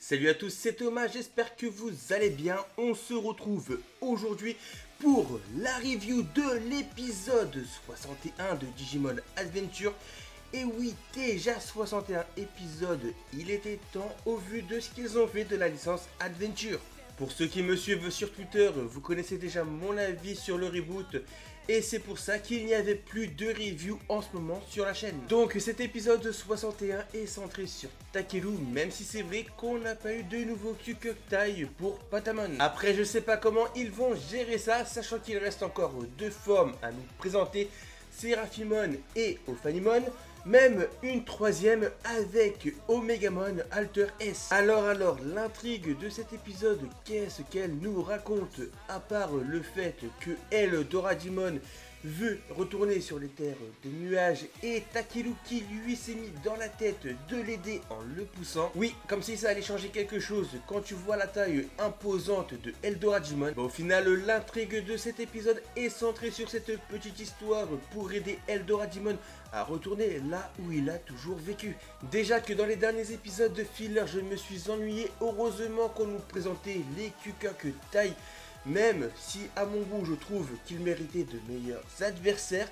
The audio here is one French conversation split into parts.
Salut à tous, c'est Thomas, j'espère que vous allez bien. On se retrouve aujourd'hui pour la review de l'épisode 61 de Digimon Adventure. Et oui, déjà 61 épisodes, il était temps au vu de ce qu'ils ont fait de la licence Adventure. Pour ceux qui me suivent sur Twitter, vous connaissez déjà mon avis sur le reboot. Et c'est pour ça qu'il n'y avait plus de review en ce moment sur la chaîne. Donc cet épisode 61 est centré sur Takeru, même si c'est vrai qu'on n'a pas eu de nouveau Kyukyukai pour Patamon. Après je sais pas comment ils vont gérer ça, sachant qu'il reste encore deux formes à nous présenter, Seraphimon et Ophanimon, même une troisième avec Omegamon Alter S. Alors l'intrigue de cet épisode, qu'est-ce qu'elle nous raconte, à part le fait que Eldoradimon veut retourner sur les terres des nuages et Takeru qui lui s'est mis dans la tête de l'aider en le poussant. Oui, comme si ça allait changer quelque chose quand tu vois la taille imposante de Eldoradimon. Au final, l'intrigue de cet épisode est centrée sur cette petite histoire pour aider Eldoradimon à retourner là où il a toujours vécu. Déjà que dans les derniers épisodes de filler, je me suis ennuyé. Heureusement qu'on nous présentait les Kyukyukai, même si à mon goût je trouve qu'il méritait de meilleurs adversaires.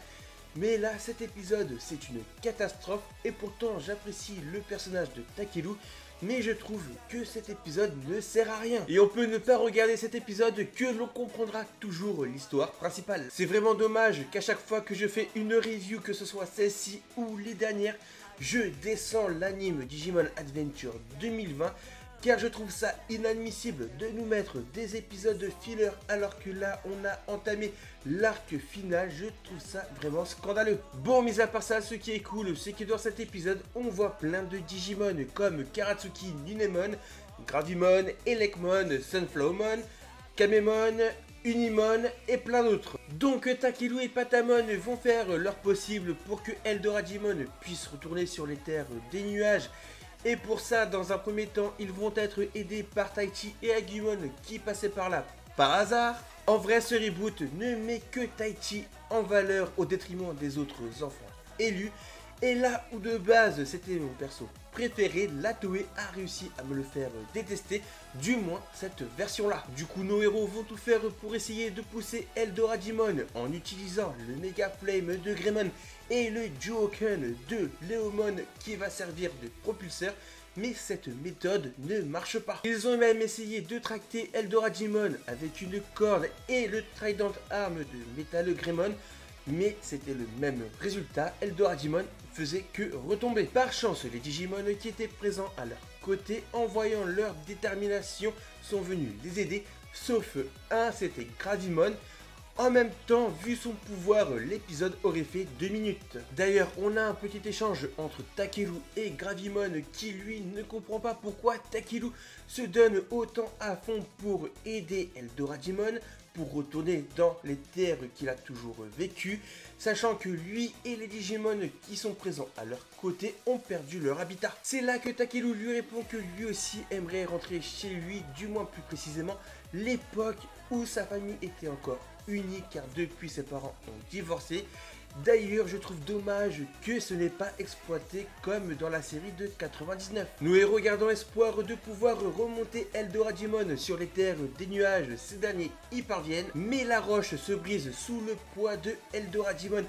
Mais là cet épisode c'est une catastrophe et pourtant j'apprécie le personnage de Takeru. Mais je trouve que cet épisode ne sert à rien. Et on peut ne pas regarder cet épisode que l'on comprendra toujours l'histoire principale. C'est vraiment dommage qu'à chaque fois que je fais une review, que ce soit celle-ci ou les dernières, je descends l'anime Digimon Adventure 2020. Car je trouve ça inadmissible de nous mettre des épisodes de filler alors que là on a entamé l'arc final. Je trouve ça vraiment scandaleux. Bon, mis à part ça, ce qui est cool, c'est que dans cet épisode on voit plein de Digimon comme Karatsuki Nunemon, Gravimon, Elecmon, Sunflowmon, Kamemon, Unimon et plein d'autres. Donc Takeru et Patamon vont faire leur possible pour que Eldoradimon puisse retourner sur les terres des nuages. Et pour ça, dans un premier temps, ils vont être aidés par Taichi et Agumon qui passaient par là par hasard. En vrai, ce reboot ne met que Taichi en valeur au détriment des autres enfants élus. Et là où de base c'était mon perso préféré, la Toei a réussi à me le faire détester, du moins cette version là. Du coup nos héros vont tout faire pour essayer de pousser Eldoradimon en utilisant le Mega Flame de Greymon et le Duoken de Leomon qui va servir de propulseur. Mais cette méthode ne marche pas. Ils ont même essayé de tracter Eldoradimon avec une corde et le Trident Arm de Metal Greymon. Mais c'était le même résultat, Eldoradimon faisait que retomber. Par chance, les Digimon qui étaient présents à leur côté, en voyant leur détermination, sont venus les aider, sauf un, c'était Gravimon. En même temps, vu son pouvoir, l'épisode aurait fait 2 minutes. D'ailleurs, on a un petit échange entre Takeru et Gravimon qui lui ne comprend pas pourquoi Takeru se donne autant à fond pour aider Eldoradimon, pour retourner dans les terres qu'il a toujours vécues, sachant que lui et les Digimon qui sont présents à leur côté ont perdu leur habitat. C'est là que Takeru lui répond que lui aussi aimerait rentrer chez lui, du moins plus précisément l'époque où sa famille était encore unie, car depuis ses parents ont divorcé. D'ailleurs, je trouve dommage que ce n'est pas exploité comme dans la série de 99. Nous héros gardant espoir de pouvoir remonter Eldoradimon sur les terres des nuages. Ces derniers y parviennent, mais la roche se brise sous le poids de Eldoradimon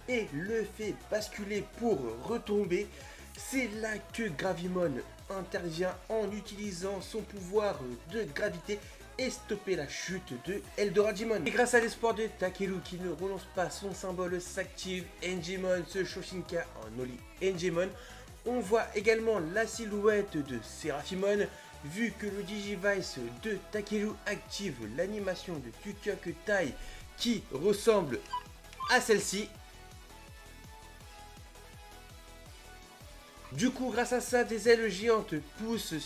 et le fait basculer pour retomber. C'est là que Gravimon intervient en utilisant son pouvoir de gravité et stopper la chute de Eldoradimon. Et grâce à l'espoir de Takeru qui ne renonce pas, son symbole s'active, Enjimon se Shoshinka en Oli Enjimon. On voit également la silhouette de Seraphimon, vu que le Digivice de Takeru active l'animation de Kyukyukai qui ressemble à celle-ci. Du coup, grâce à ça, des ailes géantes poussent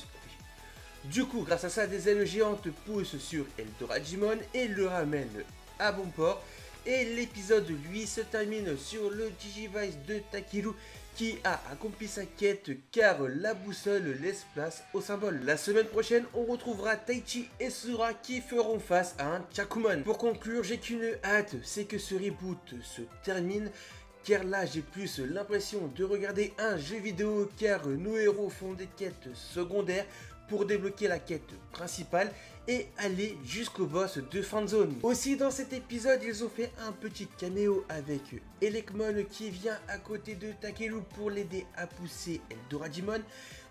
sur Eldoradimon et le ramènent à bon port. Et l'épisode, lui, se termine sur le Digivice de Takeru qui a accompli sa quête car la boussole laisse place au symbole. La semaine prochaine, on retrouvera Taichi et Sora qui feront face à un Tyakumon. Pour conclure, j'ai qu'une hâte, c'est que ce reboot se termine. Car là j'ai plus l'impression de regarder un jeu vidéo car nos héros font des quêtes secondaires pour débloquer la quête principale et aller jusqu'au boss de Fanzone. Aussi dans cet épisode, ils ont fait un petit caméo avec Elecmon qui vient à côté de Takeru pour l'aider à pousser Eldoradimon.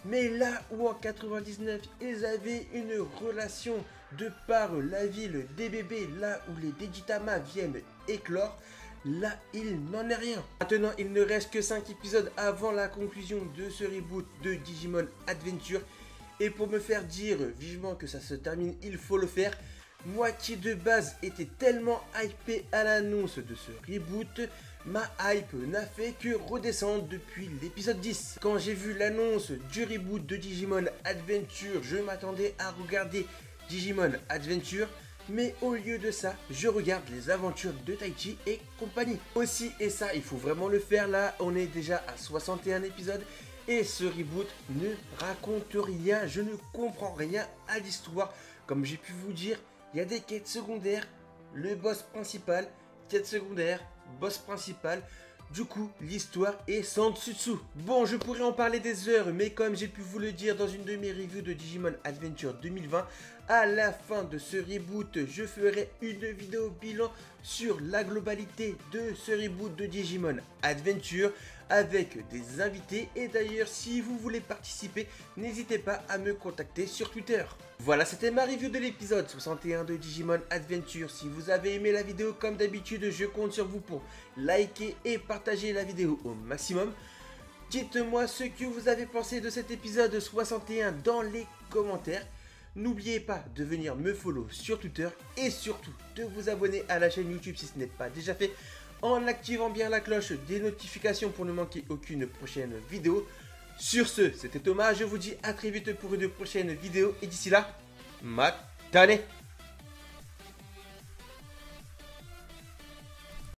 Mais là où en 99 ils avaient une relation de par la ville des bébés, là où les Digitama viennent éclore, là il n'en est rien. Maintenant il ne reste que 5 épisodes avant la conclusion de ce reboot de Digimon Adventure. Et pour me faire dire vivement que ça se termine, il faut le faire. Moi qui de base était tellement hypé à l'annonce de ce reboot, ma hype n'a fait que redescendre depuis l'épisode 10. Quand j'ai vu l'annonce du reboot de Digimon Adventure, je m'attendais à regarder Digimon Adventure. Mais au lieu de ça, je regarde les aventures de Taichi et compagnie. Aussi, et ça il faut vraiment le faire là, on est déjà à 61 épisodes. Et ce reboot ne raconte rien, je ne comprends rien à l'histoire. Comme j'ai pu vous dire, il y a des quêtes secondaires, le boss principal, quête secondaire, boss principal. Du coup, l'histoire est sans dessus-dessous. Bon, je pourrais en parler des heures, mais comme j'ai pu vous le dire dans une de mes reviews de Digimon Adventure 2020, à la fin de ce reboot, je ferai une vidéo bilan sur la globalité de ce reboot de Digimon Adventure avec des invités. Et d'ailleurs, si vous voulez participer, n'hésitez pas à me contacter sur Twitter. Voilà, c'était ma review de l'épisode 61 de Digimon Adventure. Si vous avez aimé la vidéo, comme d'habitude, je compte sur vous pour liker et partager la vidéo au maximum. Dites-moi ce que vous avez pensé de cet épisode 61 dans les commentaires. N'oubliez pas de venir me follow sur Twitter et surtout de vous abonner à la chaîne YouTube si ce n'est pas déjà fait en activant bien la cloche des notifications pour ne manquer aucune prochaine vidéo. Sur ce, c'était Thomas, je vous dis à très vite pour une prochaine vidéo et d'ici là, matane!